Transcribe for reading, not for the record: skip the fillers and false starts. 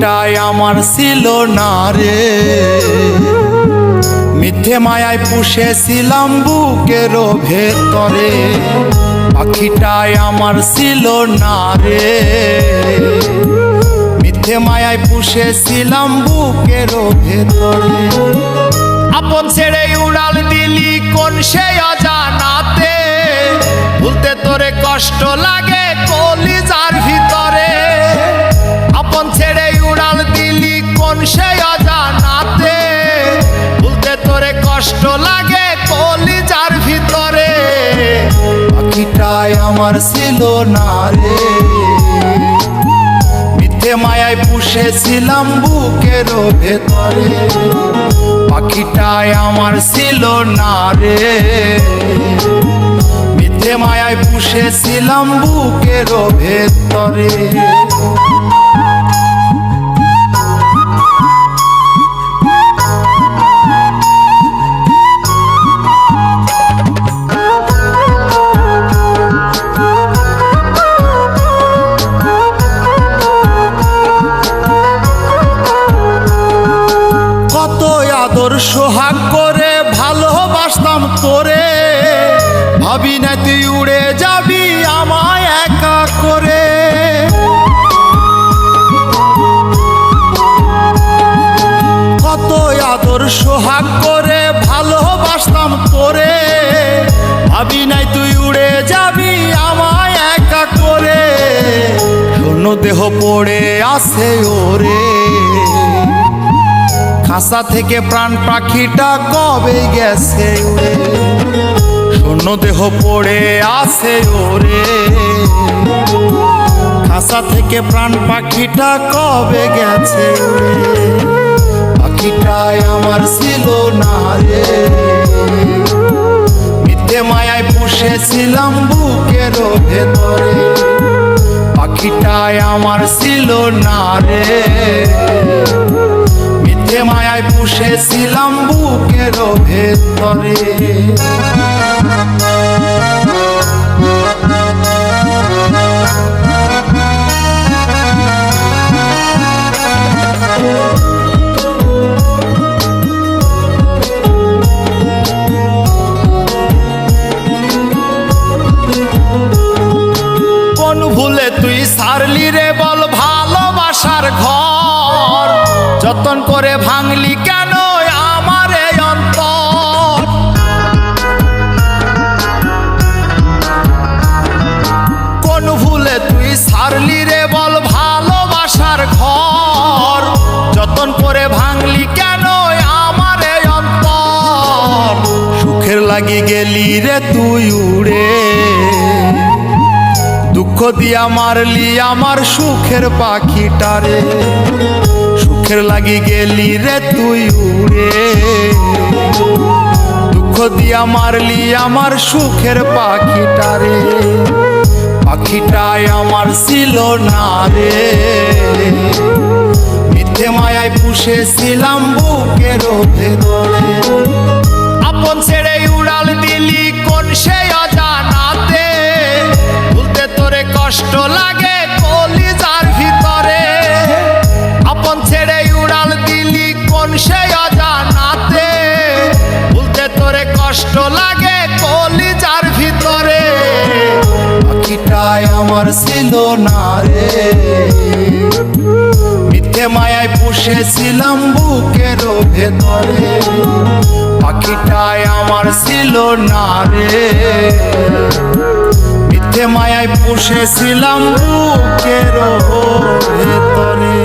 পাখিটাই আমার ছিল না রে, মিথ্যে মায়ায় পুষেছিলাম বুকের ভেতরে। পাখিটাই আমার ছিল না রে, মিথ্যে মায়ায় পুষেছিলাম বুকের ভেতরে। আপন ছেড়ে উড়াল দিলি কোন সে অজানাতে, ভুলতে তোরে কষ্ট লাগে কলিজার ভিতরে। আপন ছেড়ে উড়াল দিলি কোন সে অজানাতে, ভুলতে তোরে কষ্ট লাগে কলিজার ভিতরে। পাখিটাই আমার ছিল না রে, মিথ্যে মায়ায় পুষেছিলাম বুকের ভেতরে। পাখিটাই আমার ছিল না রে, মিথ্যে মায়ায় পুষেছিলাম বুকের ভেতরে। সোহাগ করে ভালোবাসতাম তোরে, ভাবি না তুই উড়ে যাবি আমায় একা করে। কত আদর সোহাগ করে ভালোবাসতাম তোরে, ভাবি নাই তুই উড়ে যাবি আমায় একা করে। শূন্য দেহ পড়ে আছে ওরে, খাঁচা থেকে প্রাণ পাখিটা কবে গেছে উড়ে। শূন্য দেহ পড়ে আছে ওরে, খাঁচা থেকে প্রাণ পাখিটা কবে গেছে উড়ে। পাখিটাই আমার ছিল না রে, মিথ্যে মায়ায় পুষেছিলাম বুকের ভেতরে। পাখিটাই আমার ছিল না রে, মিথ্যে মায়ায় পুষেছিলাম বুকের ভেতরে। কোন ভুলে তুই ছাড়লি রে বল ভালোবাসার ঘর, যতন করে ভাঙলি কেন আমার এই অন্তর। কোন ভুলে তুই ছাড়লি রে বল ভালোবাসার ঘর, যতন করে ভাঙলি কেন আমার এই অন্তর। সুখের লাগি গেলি রে তুই উড়ে, দুঃখ দিয়া মারলি আমার সুখের পাখিটারে। সুখের লাগি গেলি রে তুই উড়ে, দুঃখ দিয়া মারলি আমার সুখের পাখিটারে। পাখিটাই আমার ছিল না রে, মিথ্যে মায়ায় পুষেছিলাম বুকের ভেতরে। আপন ছেড়ে উড়াল দিলি কোন সে অজানাতে, ভুলতে তোরে কষ্ট লাগে কলিজার ভিতরে। আপন ছেড়ে উড়াল দিলি কোন সে অজানাতে, ভুলতে তোরে কষ্ট লাগে কলিজার ভিতরে। পাখিটাই আমার ছিল না রে, মিথ্যে মায়ায় পুষেছিলাম বুকের ভেতরে। পাখিটাই আমার ছিল না রে, মিথ্যে মায়ায় পুষেছিলাম বুকের ভেতরে।